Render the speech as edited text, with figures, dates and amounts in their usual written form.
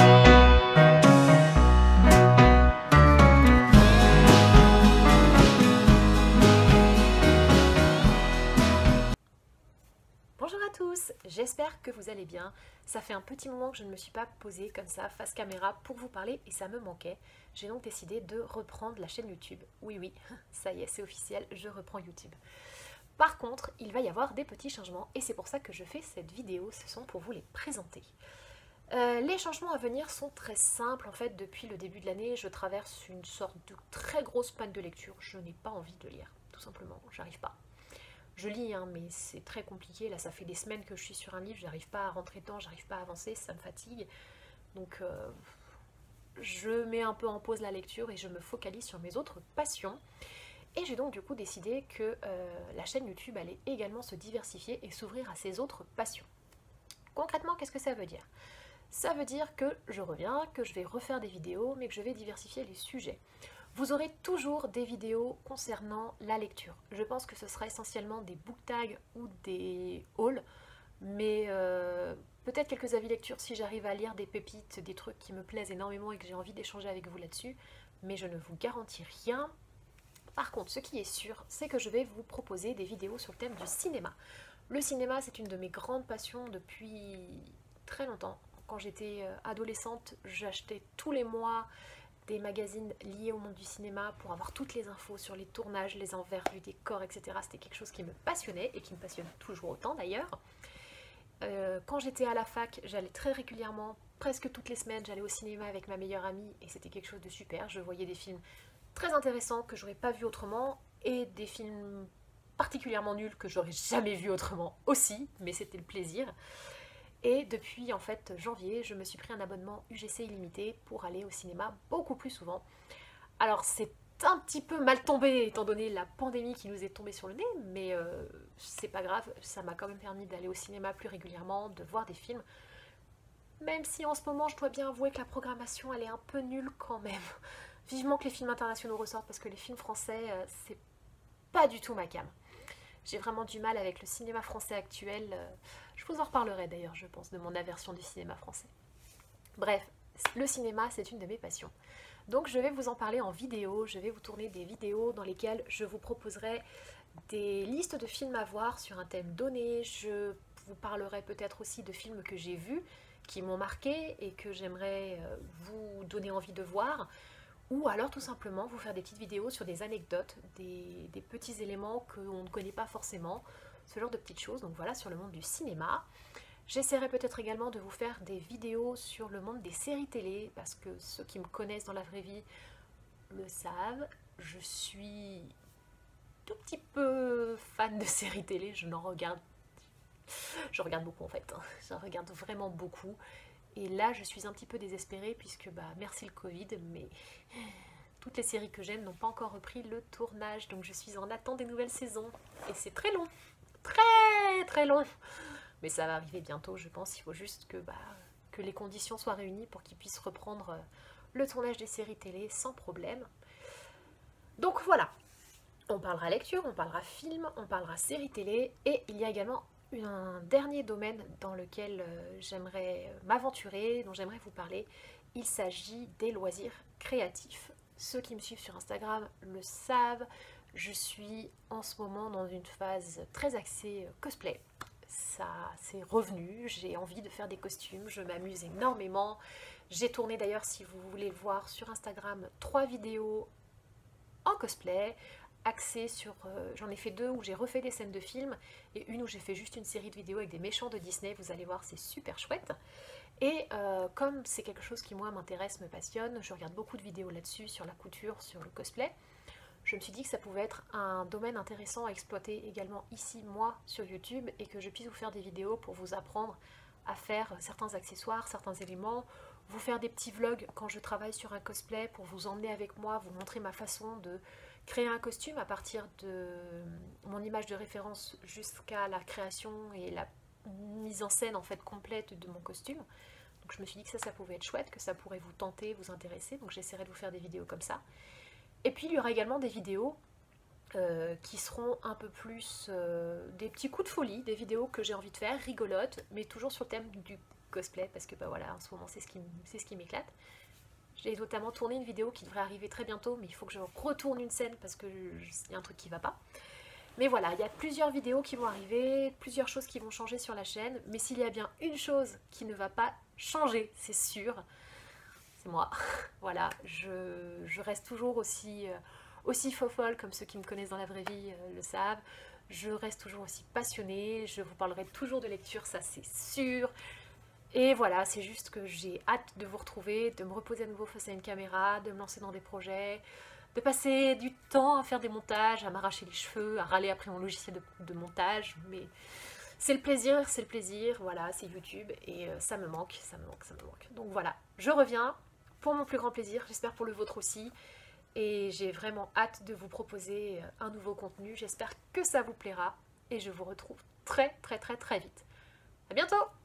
Bonjour à tous, j'espère que vous allez bien. Ça fait un petit moment que je ne me suis pas posée comme ça face caméra pour vous parler et ça me manquait. J'ai donc décidé de reprendre la chaîne YouTube. Oui, ça y est, c'est officiel, je reprends YouTube. Par contre, il va y avoir des petits changements et c'est pour ça que je fais cette vidéo, ce sont pour vous les présenter. Les changements à venir sont très simples. En fait, depuis le début de l'année, je traverse une sorte de très grosse panne de lecture. Je n'ai pas envie de lire, tout simplement, j'arrive pas. Je lis, hein, mais c'est très compliqué. Là, ça fait des semaines que je suis sur un livre, j'arrive pas à rentrer dedans, j'arrive pas à avancer, ça me fatigue. Donc, je mets un peu en pause la lecture et je me focalise sur mes autres passions. Et j'ai donc du coup décidé que la chaîne YouTube allait également se diversifier et s'ouvrir à ses autres passions. Concrètement, qu'est-ce que ça veut dire ? Ça veut dire que je reviens, que je vais refaire des vidéos, mais que je vais diversifier les sujets. Vous aurez toujours des vidéos concernant la lecture. Je pense que ce sera essentiellement des book tags ou des hauls, mais peut-être quelques avis lecture si j'arrive à lire des pépites, des trucs qui me plaisent énormément et que j'ai envie d'échanger avec vous là-dessus, mais je ne vous garantis rien. Par contre, ce qui est sûr, c'est que je vais vous proposer des vidéos sur le thème du cinéma. Le cinéma, c'est une de mes grandes passions depuis très longtemps. Quand j'étais adolescente, j'achetais tous les mois des magazines liés au monde du cinéma pour avoir toutes les infos sur les tournages, les envers du décor, etc. C'était quelque chose qui me passionnait et qui me passionne toujours autant d'ailleurs. Quand j'étais à la fac, j'allais très régulièrement, presque toutes les semaines, j'allais au cinéma avec ma meilleure amie et c'était quelque chose de super. Je voyais des films très intéressants que j'aurais pas vu autrement et des films particulièrement nuls que j'aurais jamais vu autrement aussi, mais c'était le plaisir. Et depuis en fait janvier, je me suis pris un abonnement UGC illimité pour aller au cinéma beaucoup plus souvent. Alors c'est un petit peu mal tombé étant donné la pandémie qui nous est tombée sur le nez, mais c'est pas grave, ça m'a quand même permis d'aller au cinéma plus régulièrement, de voir des films. Même si en ce moment je dois bien avouer que la programmation elle est un peu nulle quand même. Vivement que les films internationaux ressortent parce que les films français c'est pas du tout ma came. J'ai vraiment du mal avec le cinéma français actuel. Je vous en reparlerai d'ailleurs, je pense, de mon aversion du cinéma français. Bref, le cinéma, c'est une de mes passions. Donc je vais vous en parler en vidéo. Je vais vous tourner des vidéos dans lesquelles je vous proposerai des listes de films à voir sur un thème donné. Je vous parlerai peut-être aussi de films que j'ai vus, qui m'ont marqué et que j'aimerais vous donner envie de voir. Ou alors tout simplement vous faire des petites vidéos sur des anecdotes, des petits éléments qu'on ne connaît pas forcément, ce genre de petites choses, donc voilà, sur le monde du cinéma. J'essaierai peut-être également de vous faire des vidéos sur le monde des séries télé, parce que ceux qui me connaissent dans la vraie vie le savent, je suis tout petit peu fan de séries télé, je regarde beaucoup en fait, j'en regarde vraiment beaucoup. Et là, je suis un petit peu désespérée puisque, merci le Covid, mais toutes les séries que j'aime n'ont pas encore repris le tournage. Donc je suis en attente des nouvelles saisons. Et c'est très long. Très long. Mais ça va arriver bientôt, je pense. Il faut juste que les conditions soient réunies pour qu'ils puissent reprendre le tournage des séries télé sans problème. Donc voilà. On parlera lecture, on parlera film, on parlera séries télé. Et il y a également un dernier domaine dans lequel j'aimerais m'aventurer, dont j'aimerais vous parler, il s'agit des loisirs créatifs. Ceux qui me suivent sur Instagram le savent, je suis en ce moment dans une phase très axée cosplay. Ça c'est revenu, j'ai envie de faire des costumes, je m'amuse énormément. J'ai tourné d'ailleurs, si vous voulez le voir, sur Instagram 3 vidéos en cosplay, axé sur, j'en ai fait 2 où j'ai refait des scènes de films et une où j'ai fait juste une série de vidéos avec des méchants de Disney, vous allez voir c'est super chouette. Et comme c'est quelque chose qui moi m'intéresse, me passionne, je regarde beaucoup de vidéos là-dessus, sur la couture, sur le cosplay, je me suis dit que ça pouvait être un domaine intéressant à exploiter également ici, moi, sur YouTube, et que je puisse vous faire des vidéos pour vous apprendre à faire certains accessoires, certains éléments, vous faire des petits vlogs quand je travaille sur un cosplay pour vous emmener avec moi, vous montrer ma façon de créer un costume à partir de mon image de référence jusqu'à la création et la mise en scène en fait complète de mon costume. Donc je me suis dit que ça pouvait être chouette, que ça pourrait vous tenter, vous intéresser, donc j'essaierai de vous faire des vidéos comme ça. Et puis il y aura également des vidéos qui seront un peu plus des petits coups de folie, des vidéos que j'ai envie de faire, rigolotes, mais toujours sur le thème du cosplay parce que bah voilà, en ce moment c'est ce qui m'éclate. J'ai notamment tourné une vidéo qui devrait arriver très bientôt, mais il faut que je retourne une scène parce qu'il y a un truc qui va pas. Mais voilà, il y a plusieurs vidéos qui vont arriver, plusieurs choses qui vont changer sur la chaîne, mais s'il y a bien une chose qui ne va pas changer, c'est sûr, c'est moi. Voilà, je reste toujours aussi fofolle comme ceux qui me connaissent dans la vraie vie le savent. Je reste toujours aussi passionnée, je vous parlerai toujours de lecture, ça c'est sûr. Et voilà, c'est juste que j'ai hâte de vous retrouver, de me reposer à nouveau face à une caméra, de me lancer dans des projets, de passer du temps à faire des montages, à m'arracher les cheveux, à râler après mon logiciel de montage, mais c'est le plaisir, voilà, c'est YouTube, et ça me manque, ça me manque, ça me manque. Donc voilà, je reviens pour mon plus grand plaisir, j'espère pour le vôtre aussi, et j'ai vraiment hâte de vous proposer un nouveau contenu, j'espère que ça vous plaira, et je vous retrouve très très très très vite. À bientôt!